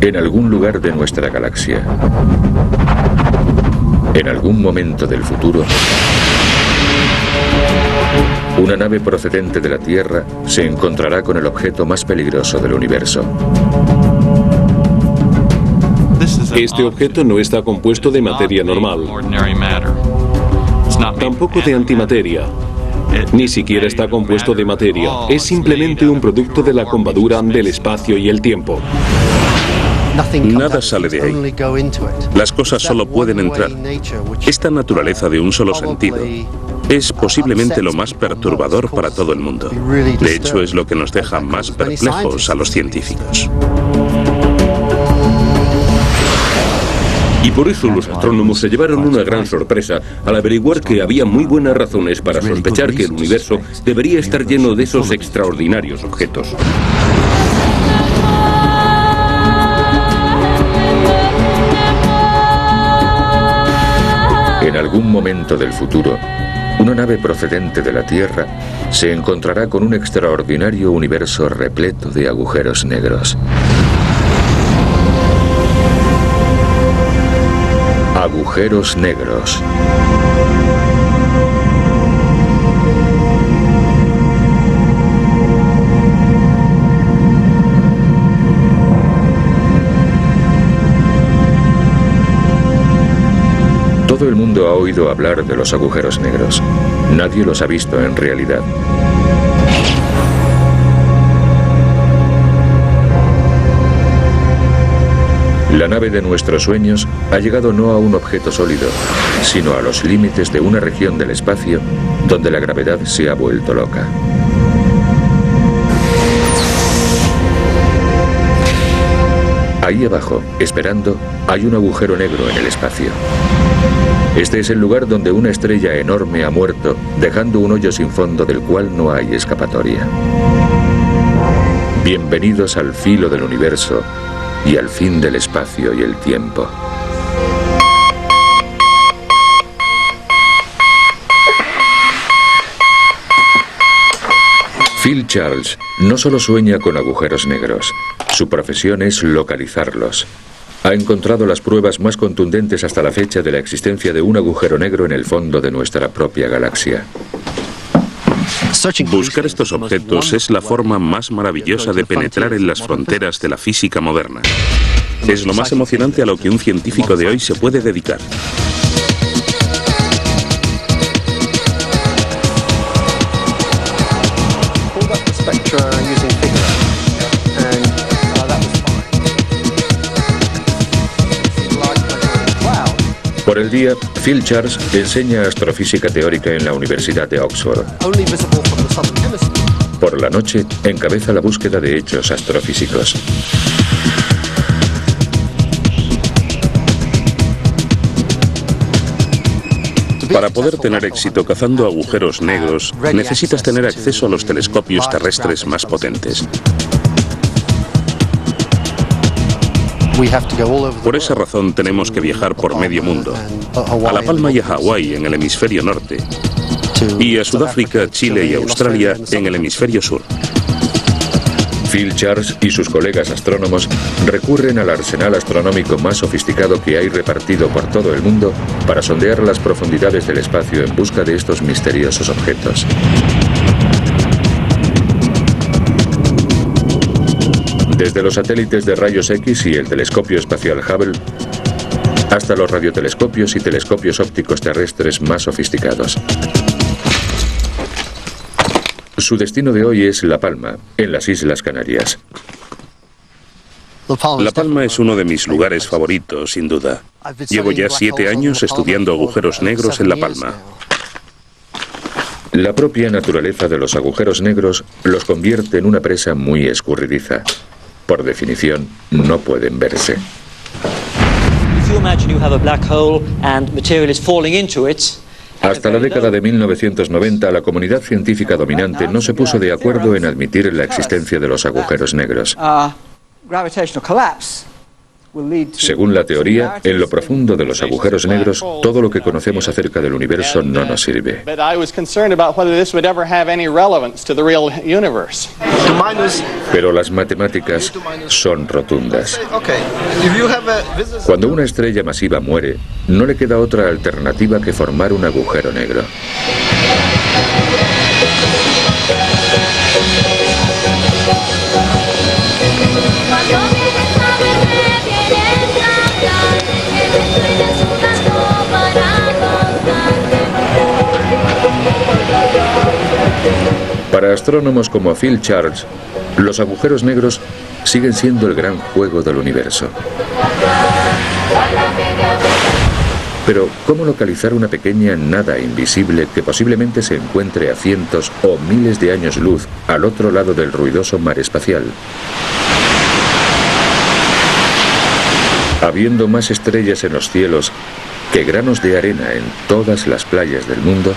En algún lugar de nuestra galaxia, en algún momento del futuro, una nave procedente de la Tierra se encontrará con el objeto más peligroso del universo. Este objeto no está compuesto de materia normal, tampoco de antimateria, ni siquiera está compuesto de materia. Es simplemente un producto de la combadura del espacio y el tiempo. Nada sale de ahí. Las cosas solo pueden entrar. Esta naturaleza de un solo sentido es posiblemente lo más perturbador para todo el mundo. De hecho, es lo que nos deja más perplejos a los científicos. Y por eso los astrónomos se llevaron una gran sorpresa al averiguar que había muy buenas razones para sospechar que el universo debería estar lleno de esos extraordinarios objetos. En algún momento del futuro, una nave procedente de la Tierra se encontrará con un extraordinario universo repleto de agujeros negros. Agujeros negros. Todo el mundo ha oído hablar de los agujeros negros. Nadie los ha visto en realidad. La nave de nuestros sueños ha llegado no a un objeto sólido, sino a los límites de una región del espacio donde la gravedad se ha vuelto loca. Ahí abajo, esperando, hay un agujero negro en el espacio. Este es el lugar donde una estrella enorme ha muerto, dejando un hoyo sin fondo del cual no hay escapatoria. Bienvenidos al filo del universo y al fin del espacio y el tiempo. Phil Charles no solo sueña con agujeros negros, su profesión es localizarlos. Ha encontrado las pruebas más contundentes hasta la fecha de la existencia de un agujero negro en el fondo de nuestra propia galaxia. Buscar estos objetos es la forma más maravillosa de penetrar en las fronteras de la física moderna. Es lo más emocionante a lo que un científico de hoy se puede dedicar. Por el día, Phil Charles enseña astrofísica teórica en la Universidad de Oxford. Por la noche, encabeza la búsqueda de hechos astrofísicos. Para poder tener éxito cazando agujeros negros, necesitas tener acceso a los telescopios terrestres más potentes. Por esa razón tenemos que viajar por medio mundo, a La Palma y a Hawái en el hemisferio norte, y a Sudáfrica, Chile y Australia en el hemisferio sur. Phil Charles y sus colegas astrónomos recurren al arsenal astronómico más sofisticado que hay repartido por todo el mundo para sondear las profundidades del espacio en busca de estos misteriosos objetos. Desde los satélites de rayos X y el telescopio espacial Hubble, hasta los radiotelescopios y telescopios ópticos terrestres más sofisticados. Su destino de hoy es La Palma, en las Islas Canarias. La Palma es uno de mis lugares favoritos, sin duda. Llevo ya 7 años estudiando agujeros negros en La Palma. La propia naturaleza de los agujeros negros los convierte en una presa muy escurridiza. Por definición, no pueden verse. Hasta la década de 1990, la comunidad científica dominante no se puso de acuerdo en admitir la existencia de los agujeros negros. Según la teoría, en lo profundo de los agujeros negros, todo lo que conocemos acerca del universo no nos sirve. Pero las matemáticas son rotundas. Cuando una estrella masiva muere, no le queda otra alternativa que formar un agujero negro. Para astrónomos como Phil Charles, los agujeros negros siguen siendo el gran juego del universo. Pero, ¿cómo localizar una pequeña nada invisible que posiblemente se encuentre a cientos o miles de años luz al otro lado del ruidoso mar espacial? Habiendo más estrellas en los cielos que granos de arena en todas las playas del mundo,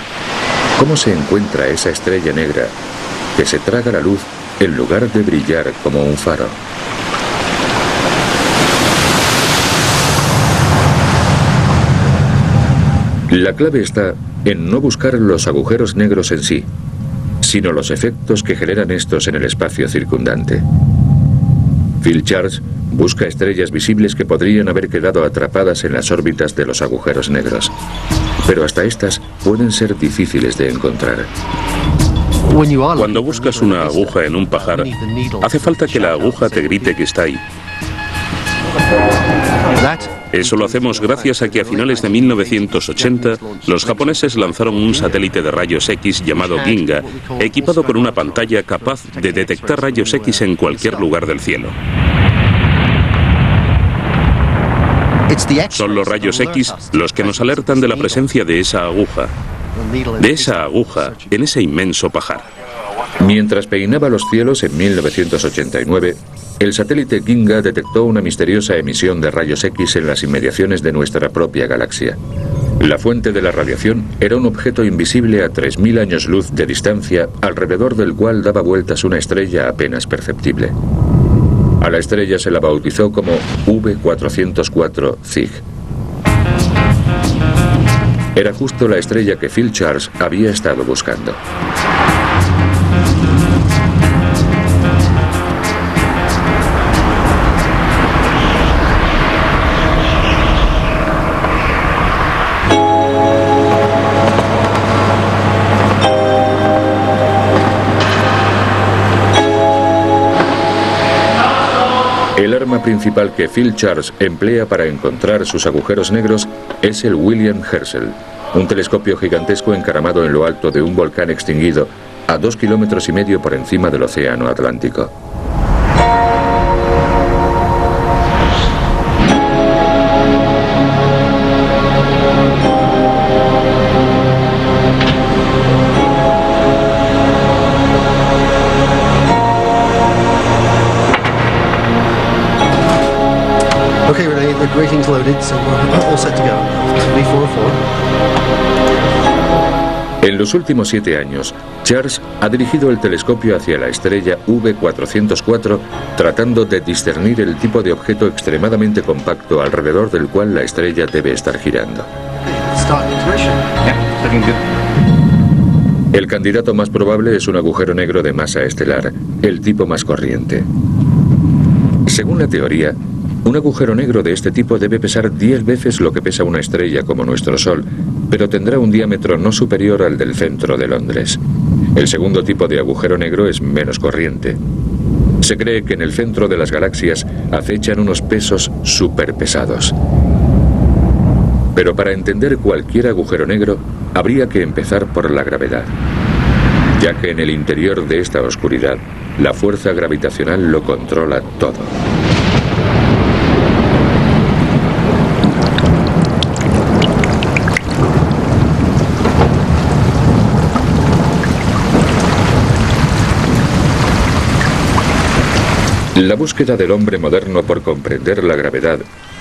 ¿cómo se encuentra esa estrella negra que se traga la luz en lugar de brillar como un faro? La clave está en no buscar los agujeros negros en sí, sino los efectos que generan estos en el espacio circundante. Phil Charles busca estrellas visibles que podrían haber quedado atrapadas en las órbitas de los agujeros negros, pero hasta estas pueden ser difíciles de encontrar. Cuando buscas una aguja en un pajar, hace falta que la aguja te grite que está ahí. Eso lo hacemos gracias a que a finales de 1980 los japoneses lanzaron un satélite de rayos X llamado Ginga, equipado con una pantalla capaz de detectar rayos X en cualquier lugar del cielo. Son los rayos X los que nos alertan de la presencia de esa aguja en ese inmenso pajar. Mientras peinaba los cielos en 1989, el satélite Ginga detectó una misteriosa emisión de rayos X en las inmediaciones de nuestra propia galaxia. La fuente de la radiación era un objeto invisible a 3000 años luz de distancia, alrededor del cual daba vueltas una estrella apenas perceptible. A la estrella se la bautizó como V404 Cygni. Era justo la estrella que Phil Charles había estado buscando. El arma principal que Phil Charles emplea para encontrar sus agujeros negros es el William Herschel, un telescopio gigantesco encaramado en lo alto de un volcán extinguido a 2,5 kilómetros por encima del Océano Atlántico. Ratings loaded, so we're all set to go. V404. En los últimos 7 años, Charles ha dirigido el telescopio hacia la estrella V404, tratando de discernir el tipo de objeto extremadamente compacto alrededor del cual la estrella debe estar girando. El candidato más probable es un agujero negro de masa estelar, el tipo más corriente. Según la teoría, un agujero negro de este tipo debe pesar 10 veces lo que pesa una estrella como nuestro Sol, pero tendrá un diámetro no superior al del centro de Londres. El segundo tipo de agujero negro es menos corriente. Se cree que en el centro de las galaxias acechan unos pesos superpesados. Pero para entender cualquier agujero negro, habría que empezar por la gravedad, ya que en el interior de esta oscuridad, la fuerza gravitacional lo controla todo. La búsqueda del hombre moderno por comprender la gravedad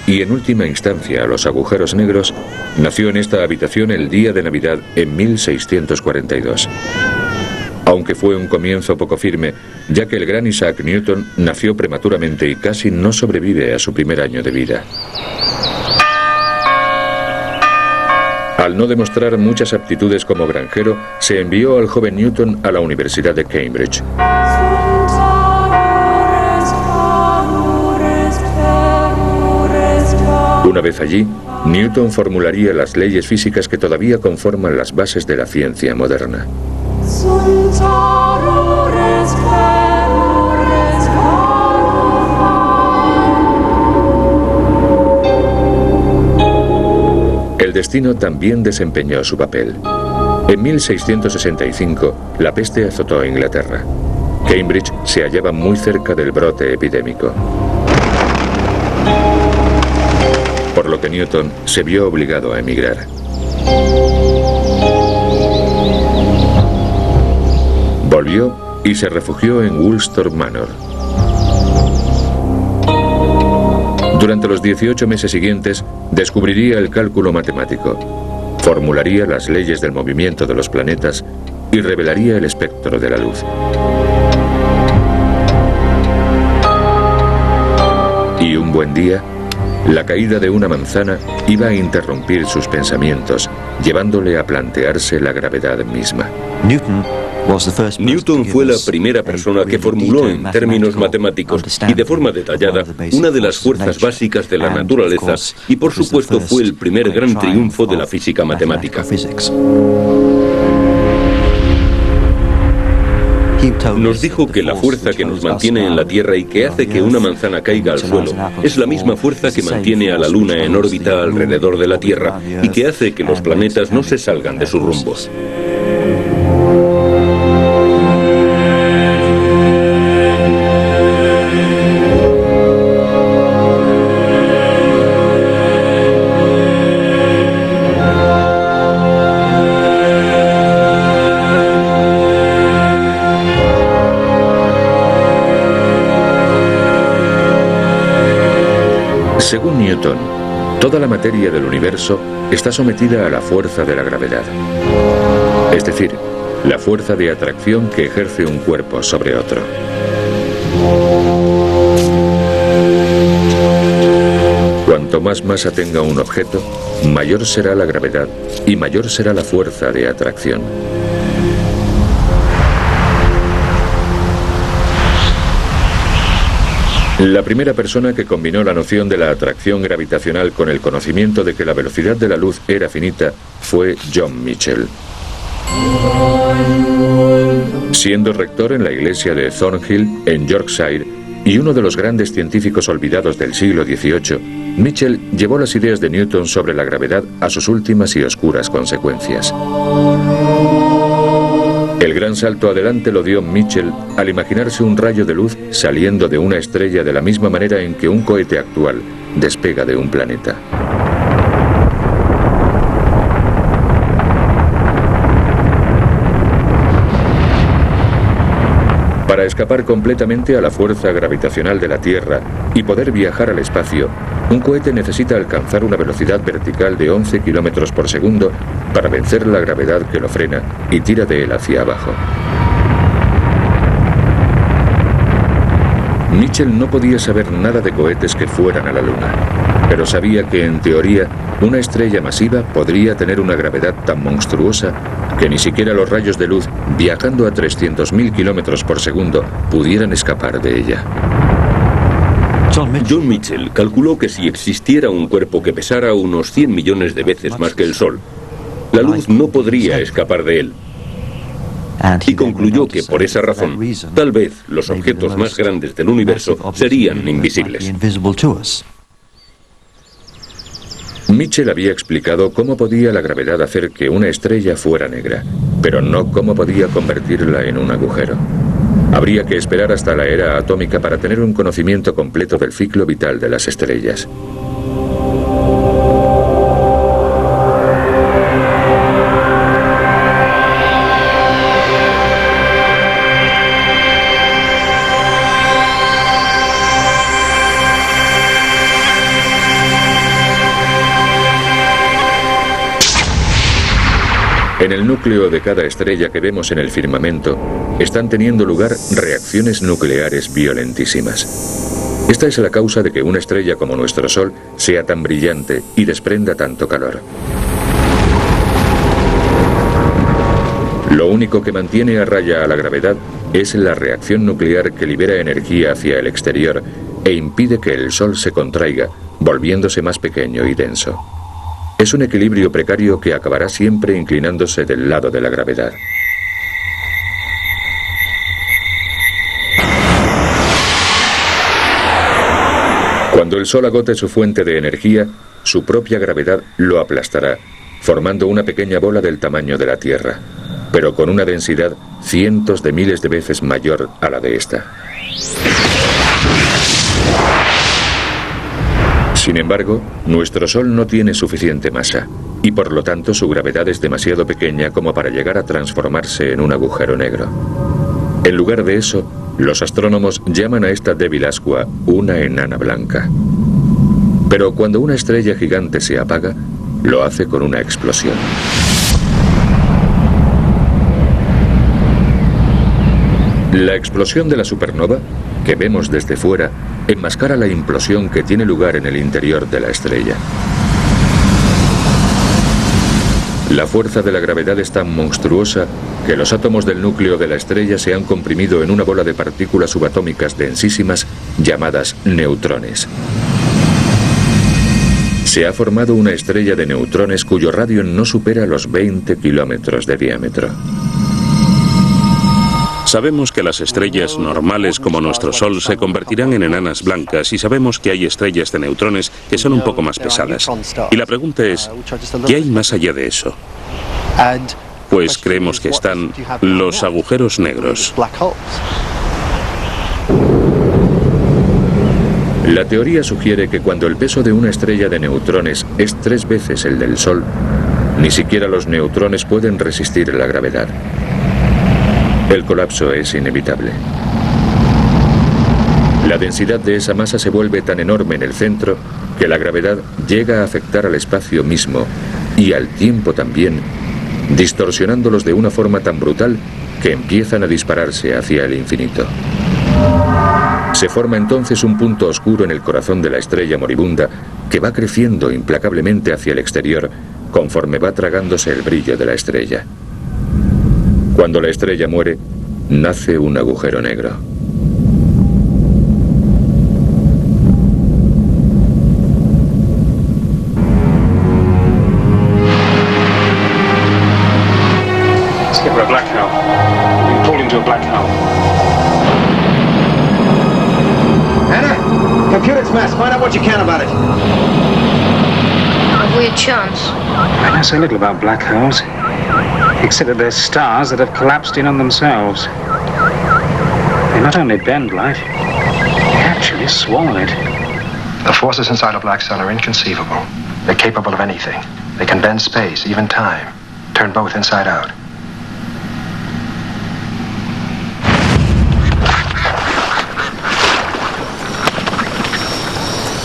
y, en última instancia, los agujeros negros, nació en esta habitación el día de Navidad en 1642. Aunque fue un comienzo poco firme, ya que el gran Isaac Newton nació prematuramente y casi no sobrevive a su primer año de vida. Al no demostrar muchas aptitudes como granjero, se envió al joven Newton a la Universidad de Cambridge. Una vez allí, Newton formularía las leyes físicas que todavía conforman las bases de la ciencia moderna. El destino también desempeñó su papel. En 1665, la peste azotó a Inglaterra. Cambridge se hallaba muy cerca del brote epidémico, por lo que Newton se vio obligado a emigrar. Volvió y se refugió en Woolsthorpe Manor. Durante los 18 meses siguientes, descubriría el cálculo matemático, formularía las leyes del movimiento de los planetas y revelaría el espectro de la luz. Y un buen día, la caída de una manzana iba a interrumpir sus pensamientos, llevándole a plantearse la gravedad misma. Newton fue la primera persona que formuló en términos matemáticos y de forma detallada una de las fuerzas básicas de la naturaleza y por supuesto fue el primer gran triunfo de la física matemática. Nos dijo que la fuerza que nos mantiene en la Tierra y que hace que una manzana caiga al suelo es la misma fuerza que mantiene a la Luna en órbita alrededor de la Tierra y que hace que los planetas no se salgan de sus rumbos. Según Newton, toda la materia del universo está sometida a la fuerza de la gravedad, es decir, la fuerza de atracción que ejerce un cuerpo sobre otro. Cuanto más masa tenga un objeto, mayor será la gravedad y mayor será la fuerza de atracción. La primera persona que combinó la noción de la atracción gravitacional con el conocimiento de que la velocidad de la luz era finita fue John Michell. Siendo rector en la iglesia de Thornhill, en Yorkshire, y uno de los grandes científicos olvidados del siglo XVIII, Michell llevó las ideas de Newton sobre la gravedad a sus últimas y oscuras consecuencias. El gran salto adelante lo dio Michell al imaginarse un rayo de luz saliendo de una estrella de la misma manera en que un cohete actual despega de un planeta. Para escapar completamente a la fuerza gravitacional de la Tierra y poder viajar al espacio, un cohete necesita alcanzar una velocidad vertical de 11 km por segundo para vencer la gravedad que lo frena y tira de él hacia abajo. Michell no podía saber nada de cohetes que fueran a la Luna, pero sabía que en teoría una estrella masiva podría tener una gravedad tan monstruosa que ni siquiera los rayos de luz, viajando a 300.000 km por segundo, pudieran escapar de ella. John Michell calculó que si existiera un cuerpo que pesara unos 100 millones de veces más que el Sol, la luz no podría escapar de él. Y concluyó que por esa razón, tal vez los objetos más grandes del universo serían invisibles. Michell había explicado cómo podía la gravedad hacer que una estrella fuera negra, pero no cómo podía convertirla en un agujero. Habría que esperar hasta la era atómica para tener un conocimiento completo del ciclo vital de las estrellas. En el núcleo núcleo de cada estrella que vemos en el firmamento están teniendo lugar reacciones nucleares violentísimas. Esta es la causa de que una estrella como nuestro Sol sea tan brillante y desprenda tanto calor. Lo único que mantiene a raya a la gravedad es la reacción nuclear que libera energía hacia el exterior e impide que el Sol se contraiga, volviéndose más pequeño y denso. Es un equilibrio precario que acabará siempre inclinándose del lado de la gravedad. Cuando el Sol agote su fuente de energía, su propia gravedad lo aplastará, formando una pequeña bola del tamaño de la Tierra, pero con una densidad cientos de miles de veces mayor a la de esta. Sin embargo, nuestro Sol no tiene suficiente masa, y por lo tanto su gravedad es demasiado pequeña como para llegar a transformarse en un agujero negro. En lugar de eso, los astrónomos llaman a esta débil ascua una enana blanca. Pero cuando una estrella gigante se apaga, lo hace con una explosión. La explosión de la supernova, que vemos desde fuera, enmascara la implosión que tiene lugar en el interior de la estrella. La fuerza de la gravedad es tan monstruosa que los átomos del núcleo de la estrella se han comprimido en una bola de partículas subatómicas densísimas llamadas neutrones. Se ha formado una estrella de neutrones cuyo radio no supera los 20 kilómetros de diámetro. Sabemos que las estrellas normales como nuestro Sol se convertirán en enanas blancas y sabemos que hay estrellas de neutrones que son un poco más pesadas. Y la pregunta es, ¿qué hay más allá de eso? Pues creemos que están los agujeros negros. La teoría sugiere que cuando el peso de una estrella de neutrones es 3 veces el del Sol, ni siquiera los neutrones pueden resistir la gravedad. El colapso es inevitable. La densidad de esa masa se vuelve tan enorme en el centro que la gravedad llega a afectar al espacio mismo y al tiempo también, distorsionándolos de una forma tan brutal que empiezan a dispararse hacia el infinito. Se forma entonces un punto oscuro en el corazón de la estrella moribunda que va creciendo implacablemente hacia el exterior conforme va tragándose el brillo de la estrella. Cuando la estrella muere, nace un agujero negro. Skipper, a black hole. You pulled into a black hole. Anna, computer smash. Find out what you can about it. Have we a chance? I know so little about black holes. Except that they're stars that have collapsed in on themselves. They not only bend light, they actually swallow it. The forces inside a black cell are inconceivable. They're capable of anything. They can bend space, even time. Turn both inside out.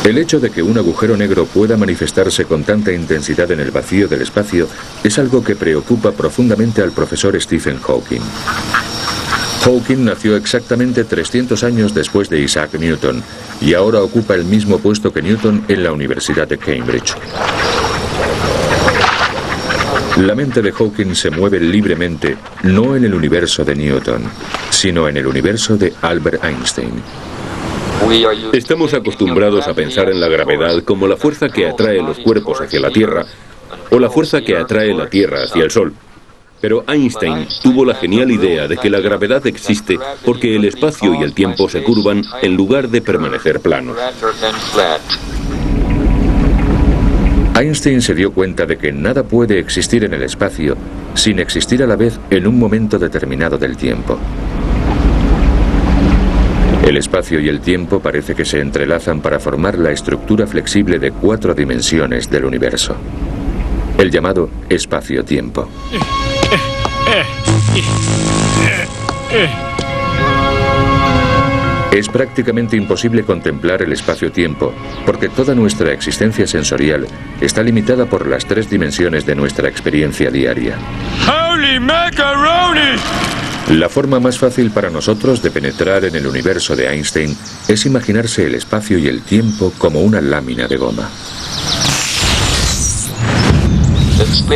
El hecho de que un agujero negro pueda manifestarse con tanta intensidad en el vacío del espacio es algo que preocupa profundamente al profesor Stephen Hawking. Hawking nació exactamente 300 años después de Isaac Newton y ahora ocupa el mismo puesto que Newton en la Universidad de Cambridge. La mente de Hawking se mueve libremente no en el universo de Newton, sino en el universo de Albert Einstein. Estamos acostumbrados a pensar en la gravedad como la fuerza que atrae los cuerpos hacia la Tierra o la fuerza que atrae la Tierra hacia el Sol. Pero Einstein tuvo la genial idea de que la gravedad existe porque el espacio y el tiempo se curvan en lugar de permanecer planos. Einstein se dio cuenta de que nada puede existir en el espacio sin existir a la vez en un momento determinado del tiempo. El espacio y el tiempo parece que se entrelazan para formar la estructura flexible de 4 dimensiones del universo, el llamado espacio-tiempo. Es prácticamente imposible contemplar el espacio-tiempo, porque toda nuestra existencia sensorial está limitada por las 3 dimensiones de nuestra experiencia diaria. Holy La forma más fácil para nosotros de penetrar en el universo de Einstein es imaginarse el espacio y el tiempo como una lámina de goma.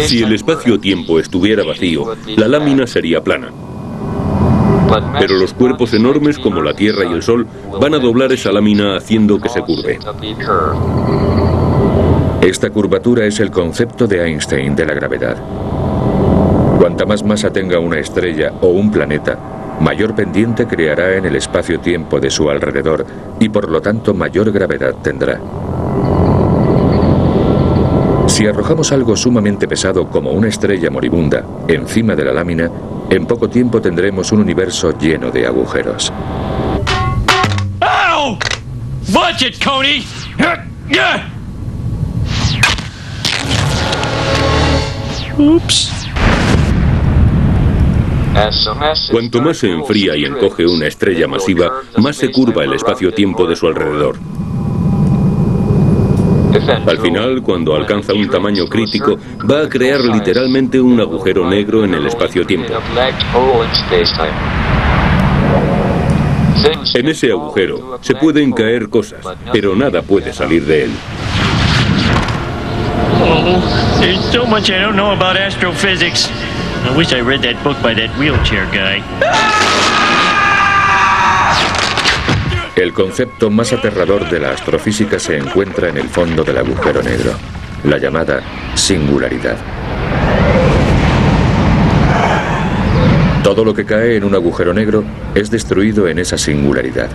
Si el espacio-tiempo estuviera vacío, la lámina sería plana. Pero los cuerpos enormes como la Tierra y el Sol van a doblar esa lámina haciendo que se curve. Esta curvatura es el concepto de Einstein de la gravedad. Cuanta más masa tenga una estrella o un planeta, mayor pendiente creará en el espacio-tiempo de su alrededor y por lo tanto mayor gravedad tendrá. Si arrojamos algo sumamente pesado como una estrella moribunda encima de la lámina, en poco tiempo tendremos un universo lleno de agujeros. Ow! Watch it, Coney! Oops. Cuanto más se enfría y encoge una estrella masiva, más se curva el espacio-tiempo de su alrededor. Al final, cuando alcanza un tamaño crítico, va a crear literalmente un agujero negro en el espacio-tiempo. En ese agujero se pueden caer cosas, pero nada puede salir de él. Oh, there's so much I don't know about astrophysics. I wish I read that book by that wheelchair guy. El concepto más aterrador de la astrofísica se encuentra en el fondo del agujero negro, la llamada singularidad. Todo lo que cae en un agujero negro es destruido en esa singularidad.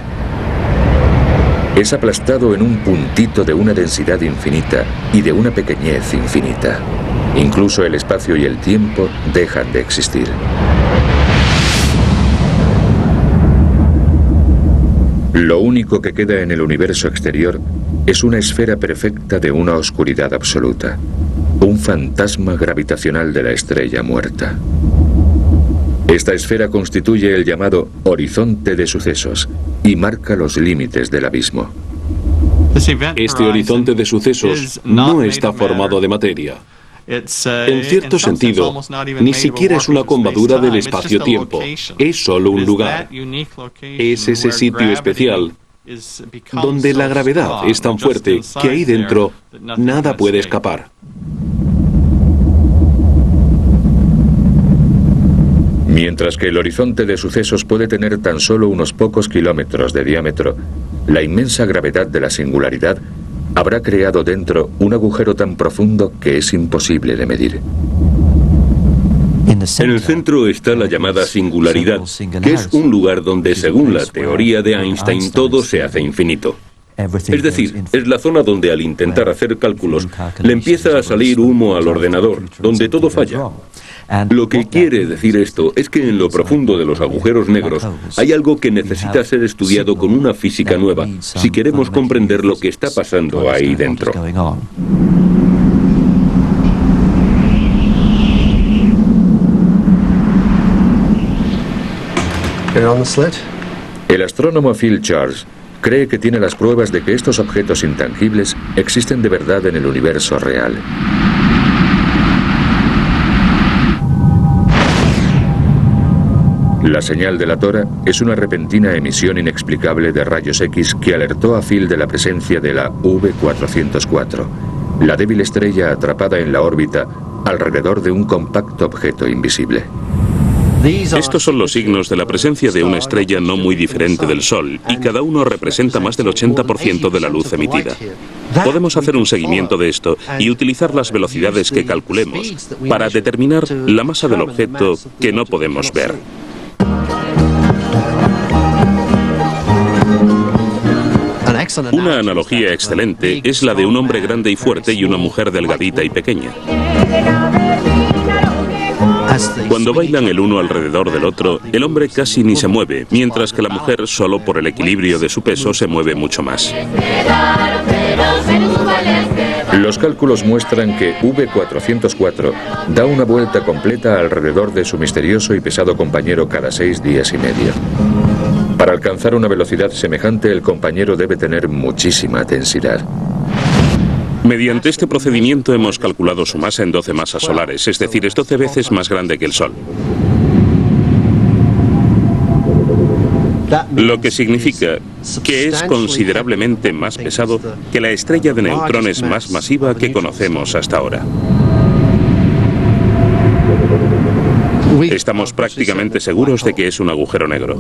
Es aplastado en un puntito de una densidad infinita y de una pequeñez infinita. Incluso el espacio y el tiempo dejan de existir. Lo único que queda en el universo exterior es una esfera perfecta de una oscuridad absoluta, un fantasma gravitacional de la estrella muerta. Esta esfera constituye el llamado horizonte de sucesos y marca los límites del abismo. Este horizonte de sucesos no está formado de materia. En cierto sentido, ni siquiera es una combadura del espacio-tiempo, es solo un lugar. Es ese sitio especial donde la gravedad es tan fuerte que ahí dentro nada puede escapar. Mientras que el horizonte de sucesos puede tener tan solo unos pocos kilómetros de diámetro, la inmensa gravedad de la singularidad habrá creado dentro un agujero tan profundo que es imposible de medir. En el centro está la llamada singularidad, que es un lugar donde, según la teoría de Einstein, todo se hace infinito. Es decir, es la zona donde al intentar hacer cálculos le empieza a salir humo al ordenador, donde todo falla. Lo que quiere decir esto es que en lo profundo de los agujeros negros hay algo que necesita ser estudiado con una física nueva, si queremos comprender lo que está pasando ahí dentro. El astrónomo Phil Charles cree que tiene las pruebas de que estos objetos intangibles existen de verdad en el universo real. La señal de la tora es una repentina emisión inexplicable de rayos X que alertó a Phil de la presencia de la V404, la débil estrella atrapada en la órbita alrededor de un compacto objeto invisible. Estos son los signos de la presencia de una estrella no muy diferente del Sol, y cada uno representa más del 80% de la luz emitida. Podemos hacer un seguimiento de esto y utilizar las velocidades que calculemos para determinar la masa del objeto que no podemos ver. Una analogía excelente es la de un hombre grande y fuerte y una mujer delgadita y pequeña. Cuando bailan el uno alrededor del otro, el hombre casi ni se mueve, mientras que la mujer, solo por el equilibrio de su peso, se mueve mucho más. Los cálculos muestran que V404 da una vuelta completa alrededor de su misterioso y pesado compañero cada 6 días y medio. Para alcanzar una velocidad semejante, el compañero debe tener muchísima densidad. Mediante este procedimiento hemos calculado su masa en 12 masas solares, es decir, es 12 veces más grande que el Sol. Lo que significa que es considerablemente más pesado que la estrella de neutrones más masiva que conocemos hasta ahora. Estamos prácticamente seguros de que es un agujero negro.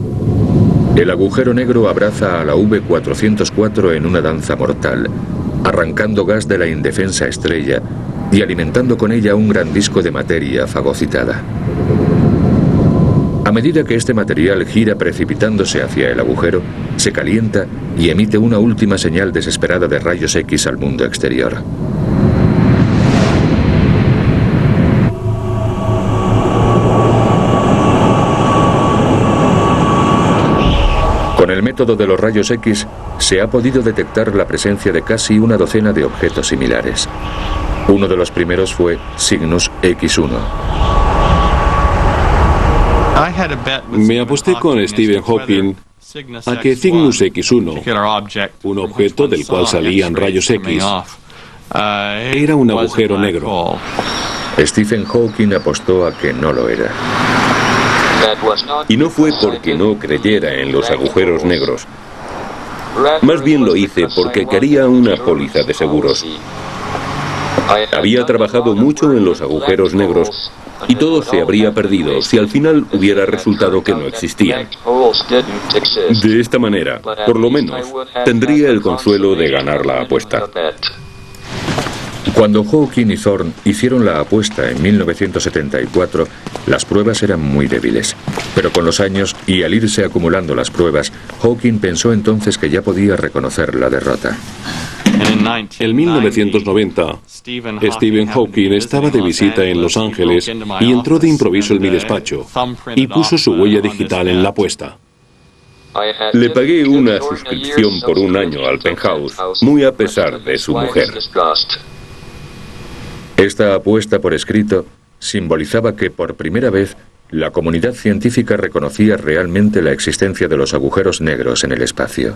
El agujero negro abraza a la V404 en una danza mortal, arrancando gas de la indefensa estrella y alimentando con ella un gran disco de materia fagocitada. A medida que este material gira precipitándose hacia el agujero, se calienta y emite una última señal desesperada de rayos X al mundo exterior. Con el método de los rayos X se ha podido detectar la presencia de casi una docena de objetos similares. Uno de los primeros fue Cygnus X1. Me aposté con Stephen Hawking a que Cygnus X1, un objeto del cual salían rayos X, era un agujero negro. Stephen Hawking apostó a que no lo era. Y no fue porque no creyera en los agujeros negros. Más bien lo hice porque quería una póliza de seguros. Había trabajado mucho en los agujeros negros y todo se habría perdido si al final hubiera resultado que no existían. De esta manera, por lo menos, tendría el consuelo de ganar la apuesta. Cuando Hawking y Thorne hicieron la apuesta en 1974, las pruebas eran muy débiles. Pero con los años y al irse acumulando las pruebas, Hawking pensó entonces que ya podía reconocer la derrota. En 1990, Stephen Hawking estaba de visita en Los Ángeles y entró de improviso en mi despacho y puso su huella digital en la apuesta. Le pagué una suscripción por un año al Penthouse, muy a pesar de su mujer. Esta apuesta por escrito simbolizaba que por primera vez la comunidad científica reconocía realmente la existencia de los agujeros negros en el espacio.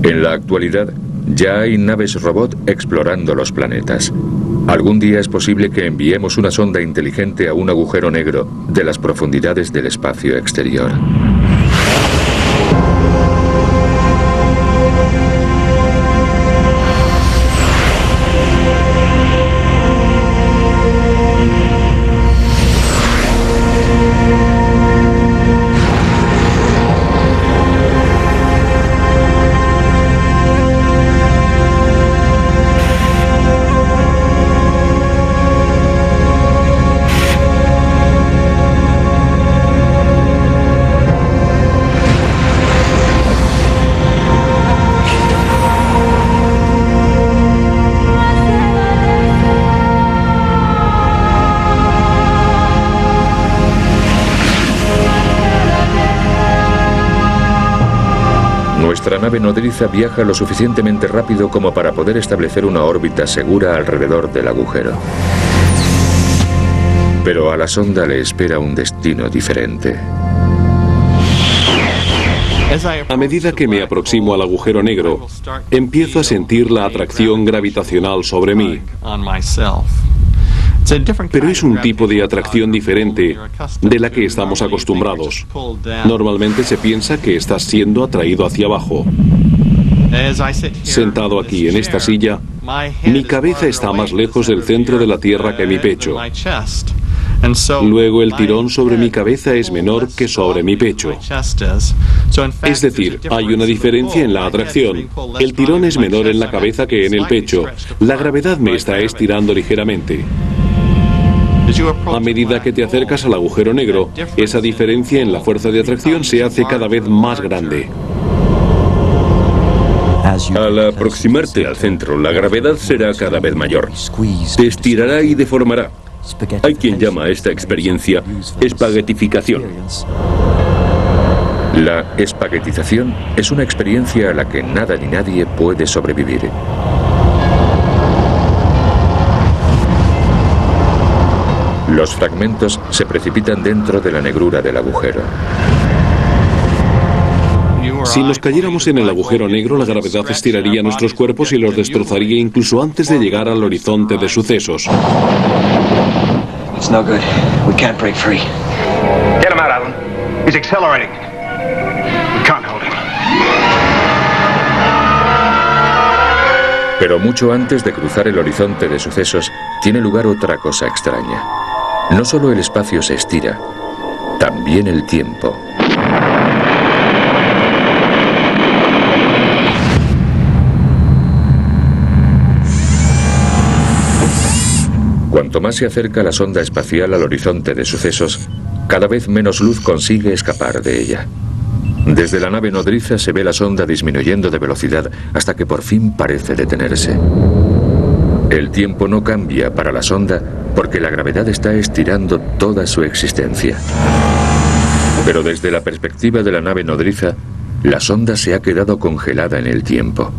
En la actualidad, ya hay naves robot explorando los planetas. Algún día es posible que enviemos una sonda inteligente a un agujero negro de las profundidades del espacio exterior. Nuestra nave nodriza viaja lo suficientemente rápido como para poder establecer una órbita segura alrededor del agujero. Pero a la sonda le espera un destino diferente. A medida que me aproximo al agujero negro, empiezo a sentir la atracción gravitacional sobre mí. Pero es un tipo de atracción diferente de la que estamos acostumbrados. Normalmente se piensa que estás siendo atraído hacia abajo. Sentado aquí en esta silla, mi cabeza está más lejos del centro de la Tierra que mi pecho. Luego el tirón sobre mi cabeza es menor que sobre mi pecho. Es decir, hay una diferencia en la atracción. El tirón es menor en la cabeza que en el pecho. La gravedad me está estirando ligeramente. A medida que te acercas al agujero negro, esa diferencia en la fuerza de atracción se hace cada vez más grande. Al aproximarte al centro, la gravedad será cada vez mayor. Te estirará y deformará. Hay quien llama a esta experiencia espaguetificación. La espaguetización es una experiencia a la que nada ni nadie puede sobrevivir. Los fragmentos se precipitan dentro de la negrura del agujero. Si nos cayéramos en el agujero negro, la gravedad estiraría nuestros cuerpos y los destrozaría incluso antes de llegar al horizonte de sucesos. It's no good. We can't break free. Get him out, Alan. He's accelerating. We can't hold him. Pero mucho antes de cruzar el horizonte de sucesos, tiene lugar otra cosa extraña. No solo el espacio se estira, también el tiempo. Cuanto más se acerca la sonda espacial al horizonte de sucesos, cada vez menos luz consigue escapar de ella. Desde la nave nodriza se ve la sonda disminuyendo de velocidad hasta que por fin parece detenerse. El tiempo no cambia para la sonda porque la gravedad está estirando toda su existencia. Pero desde la perspectiva de la nave nodriza, la sonda se ha quedado congelada en el tiempo.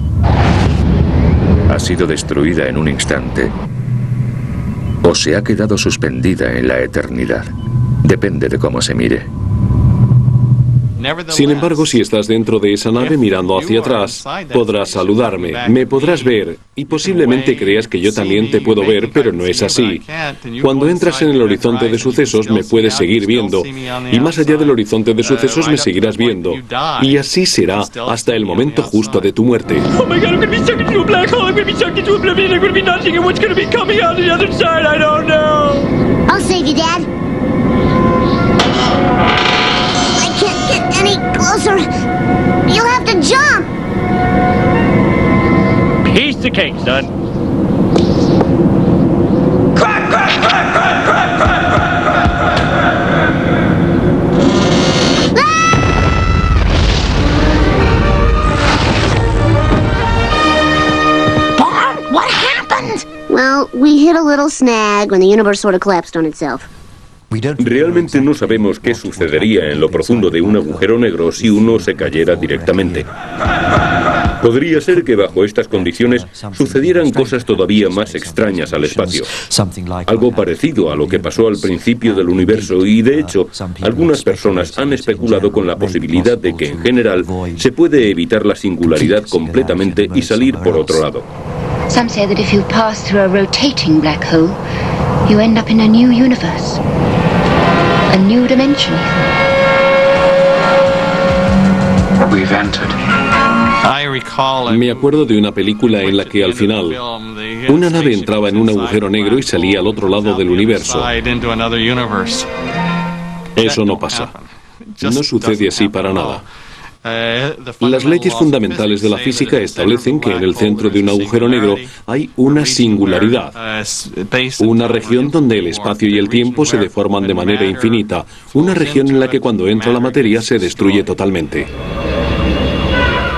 Ha sido destruida en un instante o se ha quedado suspendida en la eternidad. Depende de cómo se mire. Sin embargo, si estás dentro de esa nave mirando hacia atrás, podrás saludarme, me podrás ver y posiblemente creas que yo también te puedo ver, pero no es así. Cuando entras en el horizonte de sucesos me puedes seguir viendo y más allá del horizonte de sucesos me seguirás viendo y así será hasta el momento justo de tu muerte. Oh my God, I'm gonna be sucked into a black hole. I'm gonna be sucked into oblivion. I'm gonna be nothing. And what's gonna be coming out the other side? I don't know. I'll save you, Dad. I can't get any closer. You'll have to jump. Piece of cake, son. Crack, crack, crack, crack, crack, crack, crack. What happened? Well, we hit a little snag when the universe sort of collapsed on itself. Realmente no sabemos qué sucedería en lo profundo de un agujero negro si uno se cayera directamente. Podría ser que bajo estas condiciones sucedieran cosas todavía más extrañas al espacio. Algo parecido a lo que pasó al principio del universo y, de hecho, algunas personas han especulado con la posibilidad de que, en general, se puede evitar la singularidad completamente y salir por otro lado. Some say that if you pass through a rotating black hole, you end up in a new universe. A new dimension. We've entered. Me acuerdo de una película en la que al final una nave entraba en un agujero negro y salía al otro lado del universo. Eso no pasa. No sucede así para nada. Las leyes fundamentales de la física establecen que en el centro de un agujero negro hay una singularidad, una región donde el espacio y el tiempo se deforman de manera infinita, una región en la que cuando entra la materia se destruye totalmente.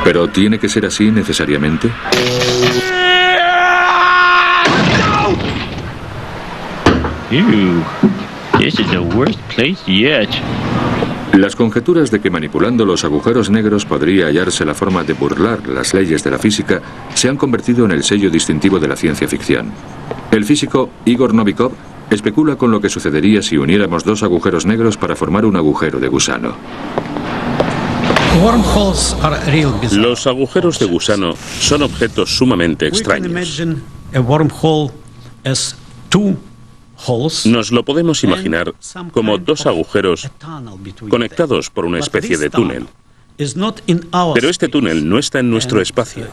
¿Pero tiene que ser así necesariamente? Ew, this is the worst place yet. Las conjeturas de que manipulando los agujeros negros podría hallarse la forma de burlar las leyes de la física se han convertido en el sello distintivo de la ciencia ficción. El físico Igor Novikov especula con lo que sucedería si uniéramos dos agujeros negros para formar un agujero de gusano. Los agujeros de gusano son objetos sumamente extraños. Nos lo podemos imaginar como dos agujeros conectados por una especie de túnel. Pero este túnel no está en nuestro espacio.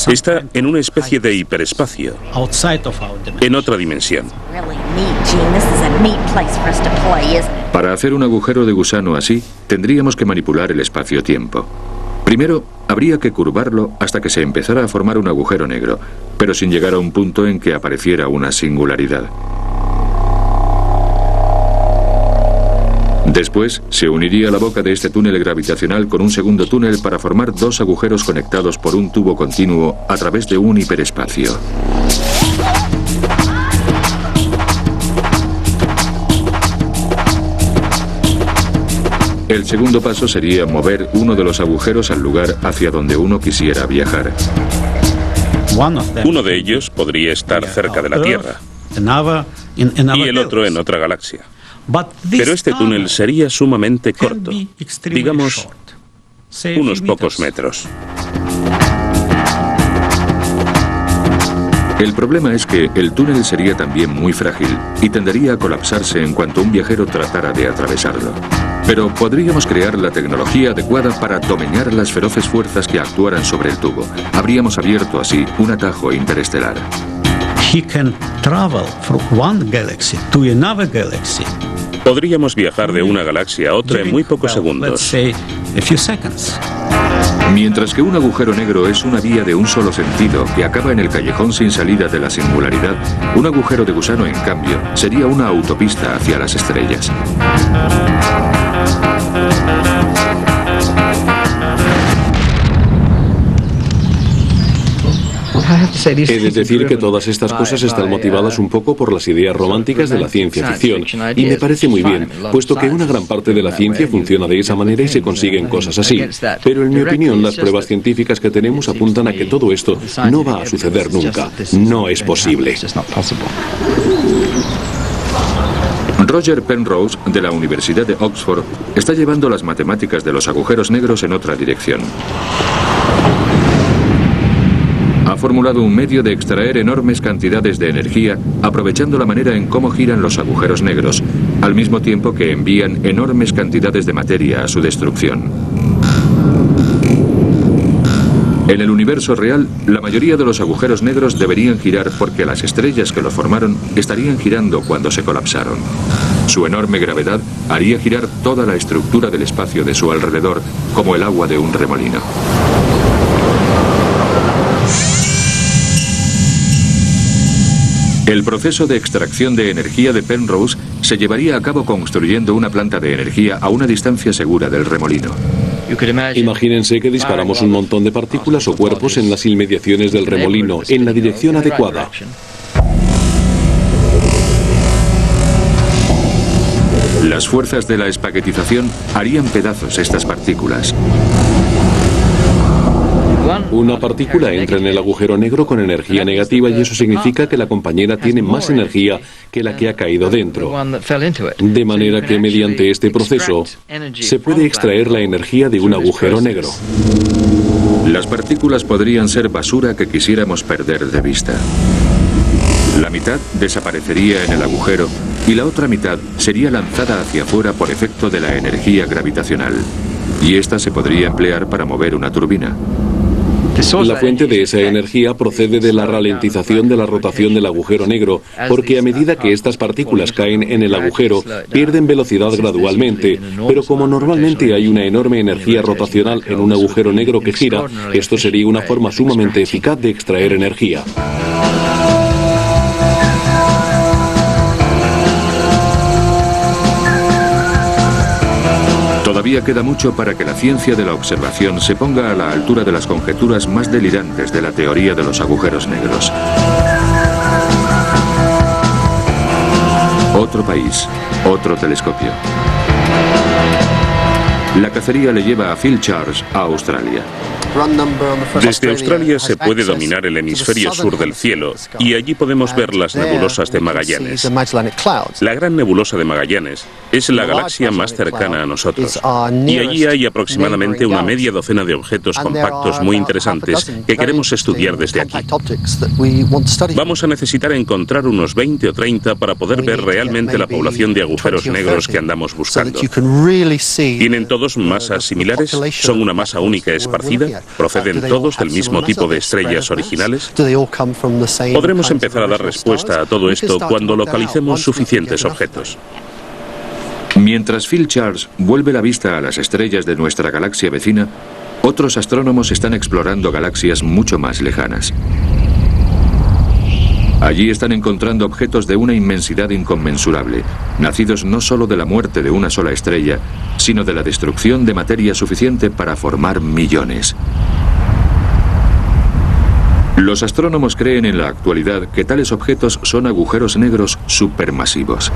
Está en una especie de hiperespacio, en otra dimensión. Para hacer un agujero de gusano así, tendríamos que manipular el espacio-tiempo. Primero, habría que curvarlo hasta que se empezara a formar un agujero negro, pero sin llegar a un punto en que apareciera una singularidad. Después, se uniría la boca de este túnel gravitacional con un segundo túnel para formar dos agujeros conectados por un tubo continuo a través de un hiperespacio. El segundo paso sería mover uno de los agujeros al lugar hacia donde uno quisiera viajar. Uno de ellos podría estar cerca de la Tierra y el otro en otra galaxia. Pero este túnel sería sumamente corto, digamos unos pocos metros. El problema es que el túnel sería también muy frágil y tendería a colapsarse en cuanto un viajero tratara de atravesarlo. Pero podríamos crear la tecnología adecuada para domeñar las feroces fuerzas que actuaran sobre el tubo. Habríamos abierto así un atajo interestelar. Podríamos viajar de una galaxia a otra en muy pocos segundos. Mientras que un agujero negro es una vía de un solo sentido que acaba en el callejón sin salida de la singularidad, un agujero de gusano, en cambio, sería una autopista hacia las estrellas. He de decir que todas estas cosas están motivadas un poco por las ideas románticas de la ciencia ficción, y me parece muy bien, puesto que una gran parte de la ciencia funciona de esa manera y se consiguen cosas así. Pero en mi opinión, las pruebas científicas que tenemos apuntan a que todo esto no va a suceder nunca. No es posible. Roger Penrose, de la Universidad de Oxford, está llevando las matemáticas de los agujeros negros en otra dirección. Ha formulado un medio de extraer enormes cantidades de energía, aprovechando la manera en cómo giran los agujeros negros, al mismo tiempo que envían enormes cantidades de materia a su destrucción. En el universo real, la mayoría de los agujeros negros deberían girar porque las estrellas que los formaron estarían girando cuando se colapsaron. Su enorme gravedad haría girar toda la estructura del espacio de su alrededor, como el agua de un remolino. El proceso de extracción de energía de Penrose se llevaría a cabo construyendo una planta de energía a una distancia segura del remolino. Imagínense que disparamos un montón de partículas o cuerpos en las inmediaciones del remolino, en la dirección adecuada. Las fuerzas de la espaguetización harían pedazos estas partículas. Una partícula entra en el agujero negro con energía negativa y eso significa que la compañera tiene más energía que la que ha caído dentro. De manera que mediante este proceso se puede extraer la energía de un agujero negro. Las partículas podrían ser basura que quisiéramos perder de vista. La mitad desaparecería en el agujero y la otra mitad sería lanzada hacia afuera por efecto de la energía gravitacional. Y esta se podría emplear para mover una turbina. La fuente de esa energía procede de la ralentización de la rotación del agujero negro, porque a medida que estas partículas caen en el agujero, pierden velocidad gradualmente, pero como normalmente hay una enorme energía rotacional en un agujero negro que gira, esto sería una forma sumamente eficaz de extraer energía. Todavía queda mucho para que la ciencia de la observación se ponga a la altura de las conjeturas más delirantes de la teoría de los agujeros negros. Otro país, otro telescopio. La cacería le lleva a Phil Charles a Australia. Desde Australia se puede dominar el hemisferio sur del cielo y allí podemos ver las nebulosas de Magallanes. La gran nebulosa de Magallanes es la galaxia más cercana a nosotros y allí hay aproximadamente una media docena de objetos compactos muy interesantes que queremos estudiar desde aquí. Vamos a necesitar encontrar unos 20 o 30 para poder ver realmente la población de agujeros negros que andamos buscando. ¿Tienen todos masas similares? ¿Son una masa única esparcida? ¿Proceden todos del mismo tipo de estrellas originales? Podremos empezar a dar respuesta a todo esto cuando localicemos suficientes objetos. Mientras Phil Charles vuelve la vista a las estrellas de nuestra galaxia vecina, otros astrónomos están explorando galaxias mucho más lejanas. Allí están encontrando objetos de una inmensidad inconmensurable, nacidos no solo de la muerte de una sola estrella, sino de la destrucción de materia suficiente para formar millones. Los astrónomos creen en la actualidad que tales objetos son agujeros negros supermasivos.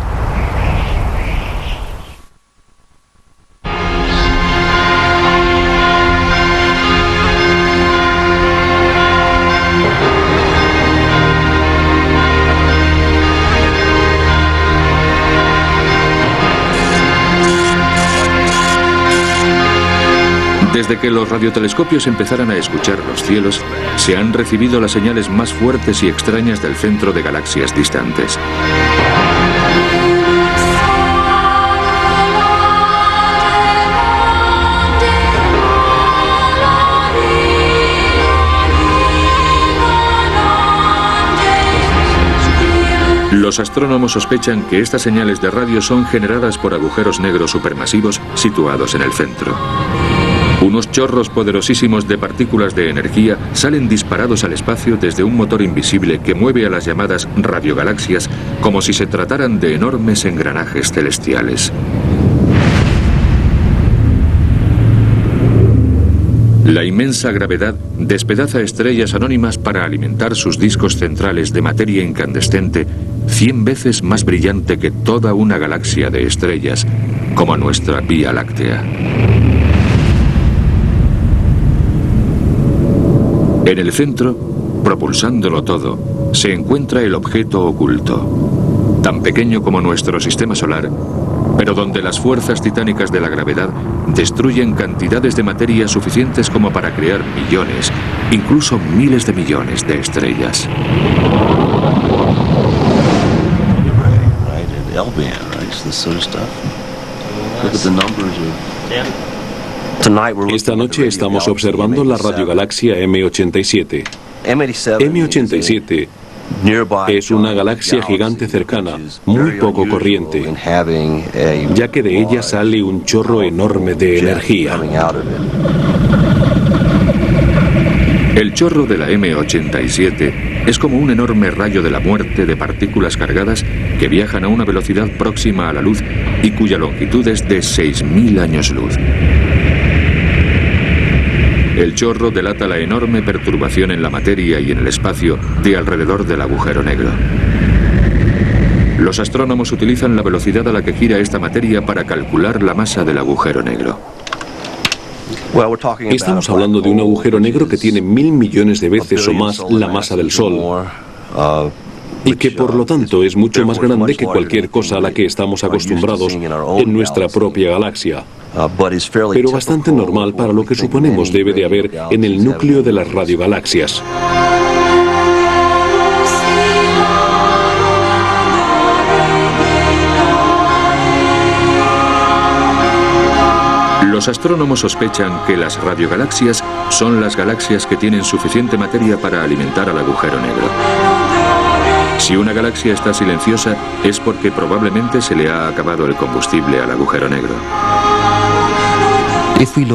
Desde que los radiotelescopios empezaran a escuchar los cielos, se han recibido las señales más fuertes y extrañas del centro de galaxias distantes. Los astrónomos sospechan que estas señales de radio son generadas por agujeros negros supermasivos situados en el centro. Unos chorros poderosísimos de partículas de energía salen disparados al espacio desde un motor invisible que mueve a las llamadas radiogalaxias como si se trataran de enormes engranajes celestiales. La inmensa gravedad despedaza estrellas anónimas para alimentar sus discos centrales de materia incandescente 100 veces más brillante que toda una galaxia de estrellas, como nuestra Vía Láctea. En el centro, propulsándolo todo, se encuentra el objeto oculto, tan pequeño como nuestro sistema solar, pero donde las fuerzas titánicas de la gravedad destruyen cantidades de materia suficientes como para crear millones, incluso miles de millones de estrellas. Esta noche estamos observando la radiogalaxia M87. M87 es una galaxia gigante cercana, muy poco corriente, ya que de ella sale un chorro enorme de energía. El chorro de la M87 es como un enorme rayo de la muerte de partículas cargadas que viajan a una velocidad próxima a la luz y cuya longitud es de 6.000 años luz. El chorro delata la enorme perturbación en la materia y en el espacio de alrededor del agujero negro. Los astrónomos utilizan la velocidad a la que gira esta materia para calcular la masa del agujero negro. Estamos hablando de un agujero negro que tiene 1.000 millones de veces o más la masa del Sol, y que por lo tanto es mucho más grande que cualquier cosa a la que estamos acostumbrados en nuestra propia galaxia, pero bastante normal para lo que suponemos debe de haber en el núcleo de las radiogalaxias. Los astrónomos sospechan que las radiogalaxias son las galaxias que tienen suficiente materia para alimentar al agujero negro. Si una galaxia está silenciosa, es porque probablemente se le ha acabado el combustible al agujero negro.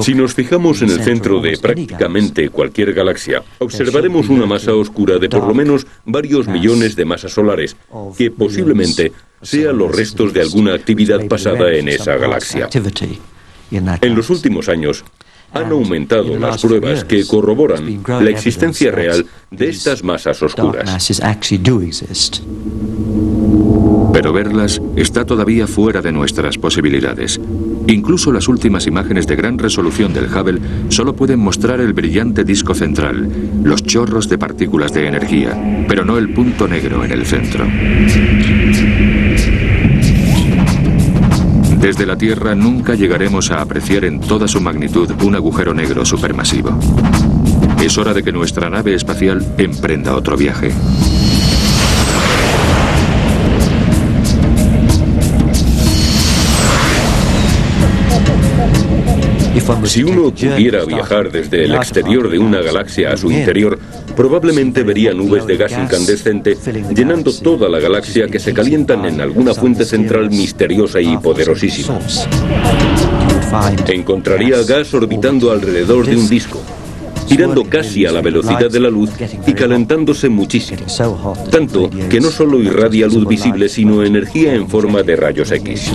Si nos fijamos en el centro de prácticamente cualquier galaxia, observaremos una masa oscura de por lo menos varios millones de masas solares, que posiblemente sean los restos de alguna actividad pasada en esa galaxia. En los últimos años, han aumentado las pruebas que corroboran la existencia real de estas masas oscuras. Pero verlas está todavía fuera de nuestras posibilidades. Incluso las últimas imágenes de gran resolución del Hubble solo pueden mostrar el brillante disco central, los chorros de partículas de energía, pero no el punto negro en el centro. Desde la Tierra nunca llegaremos a apreciar en toda su magnitud un agujero negro supermasivo. Es hora de que nuestra nave espacial emprenda otro viaje. Si uno pudiera viajar desde el exterior de una galaxia a su interior, probablemente vería nubes de gas incandescente llenando toda la galaxia que se calientan en alguna fuente central misteriosa y poderosísima. Encontraría gas orbitando alrededor de un disco, girando casi a la velocidad de la luz y calentándose muchísimo, tanto que no solo irradia luz visible, sino energía en forma de rayos X.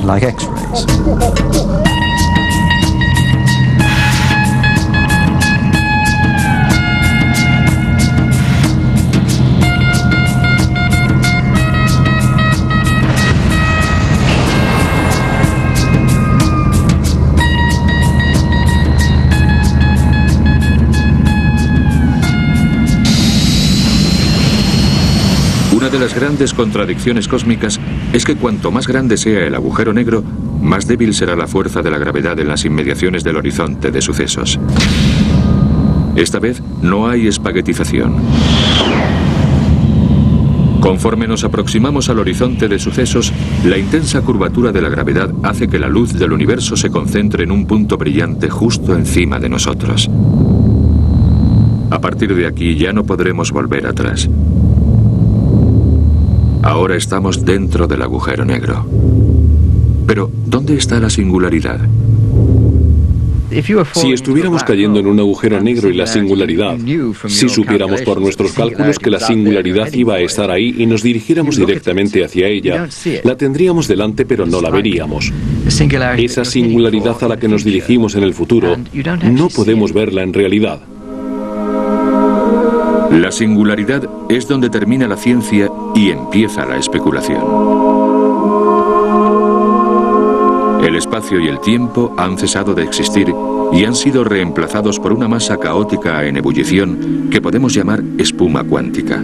Una de las grandes contradicciones cósmicas es que cuanto más grande sea el agujero negro, más débil será la fuerza de la gravedad en las inmediaciones del horizonte de sucesos. Esta vez no hay espaguetización. Conforme nos aproximamos al horizonte de sucesos, la intensa curvatura de la gravedad hace que la luz del universo se concentre en un punto brillante justo encima de nosotros. A partir de aquí ya no podremos volver atrás. Ahora estamos dentro del agujero negro. Pero, ¿dónde está la singularidad? Si estuviéramos cayendo en un agujero negro y la singularidad, si supiéramos por nuestros cálculos que la singularidad iba a estar ahí y nos dirigiéramos directamente hacia ella, la tendríamos delante pero no la veríamos. Esa singularidad a la que nos dirigimos en el futuro, no podemos verla en realidad. La singularidad es donde termina la ciencia y empieza la especulación. El espacio y el tiempo han cesado de existir y han sido reemplazados por una masa caótica en ebullición que podemos llamar espuma cuántica.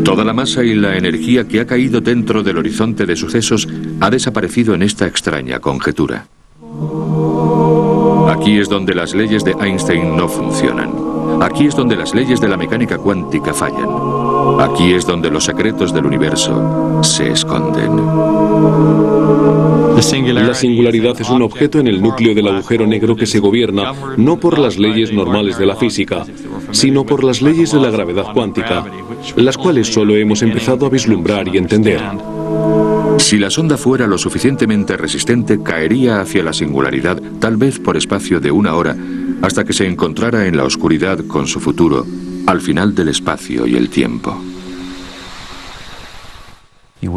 Toda la masa y la energía que ha caído dentro del horizonte de sucesos ha desaparecido en esta extraña conjetura. Aquí es donde las leyes de Einstein no funcionan. Aquí es donde las leyes de la mecánica cuántica fallan. Aquí es donde los secretos del universo se esconden. La singularidad es un objeto en el núcleo del agujero negro que se gobierna no por las leyes normales de la física, sino por las leyes de la gravedad cuántica, las cuales solo hemos empezado a vislumbrar y entender. Si la sonda fuera lo suficientemente resistente, caería hacia la singularidad, tal vez por espacio de 1 hora, hasta que se encontrara en la oscuridad con su futuro, al final del espacio y el tiempo.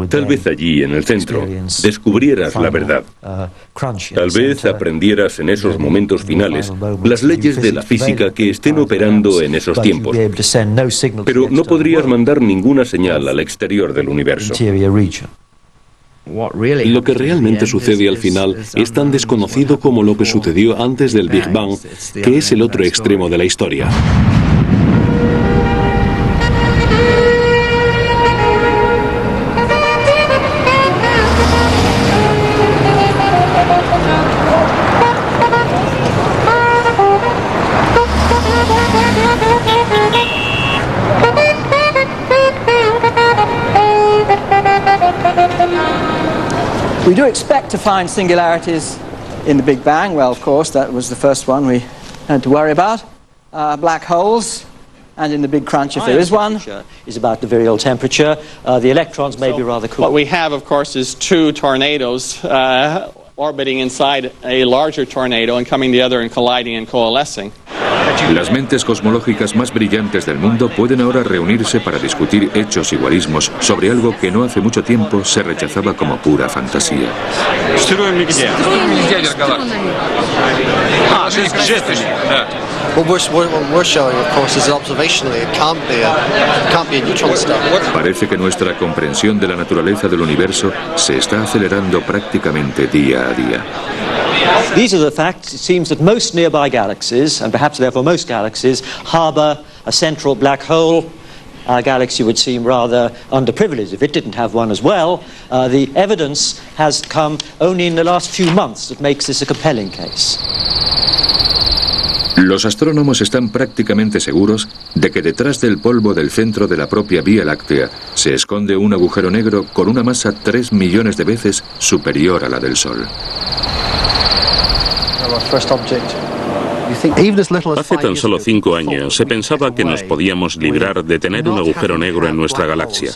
Tal vez allí, en el centro, descubrieras la verdad. Tal vez aprendieras en esos momentos finales las leyes de la física que estén operando en esos tiempos. Pero no podrías mandar ninguna señal al exterior del universo. Lo que realmente sucede al final es tan desconocido como lo que sucedió antes del Big Bang, que es el otro extremo de la historia. We do expect to find singularities in the Big Bang. Well, of course, that was the first one we had to worry about. Black holes, and in the Big Crunch, if there is one, is about the virial temperature. The electrons may be rather cool. What we have, of course, is 2 tornadoes orbiting inside a larger tornado and coming together and colliding and coalescing. Las mentes cosmológicas más brillantes del mundo pueden ahora reunirse para discutir hechos igualismos sobre algo que no hace mucho tiempo se rechazaba como pura fantasía. Parece que nuestra comprensión de la naturaleza del universo se está acelerando prácticamente día a día. These are the facts. It seems that most nearby galaxies, and perhaps therefore most galaxies, harbour a central black hole. Our galaxy would seem rather underprivileged if it didn't have one as well. The evidence has come only in the last few months that makes this a compelling case. Los astrónomos están prácticamente seguros de que detrás del polvo del centro de la propia Vía Láctea se esconde un agujero negro con una masa 3 millones de veces superior a la del Sol. Hace tan solo 5 años se pensaba que nos podíamos librar de tener un agujero negro en nuestra galaxia.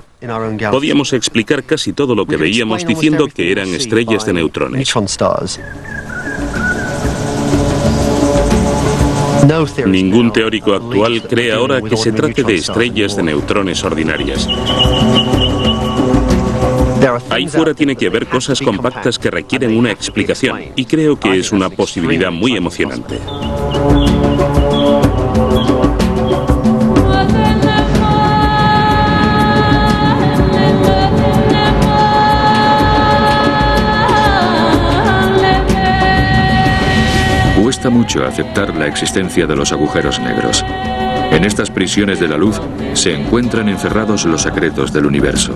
Podíamos explicar casi todo lo que veíamos diciendo que eran estrellas de neutrones. Ningún teórico actual cree ahora que se trate de estrellas de neutrones ordinarias. Ahí fuera tiene que haber cosas compactas que requieren una explicación, y creo que es una posibilidad muy emocionante. Cuesta mucho aceptar la existencia de los agujeros negros. En estas prisiones de la luz se encuentran encerrados los secretos del universo.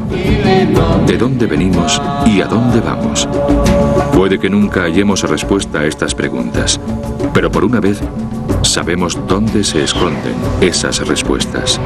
¿De dónde venimos y a dónde vamos? Puede que nunca hallemos respuesta a estas preguntas, pero por una vez sabemos dónde se esconden esas respuestas.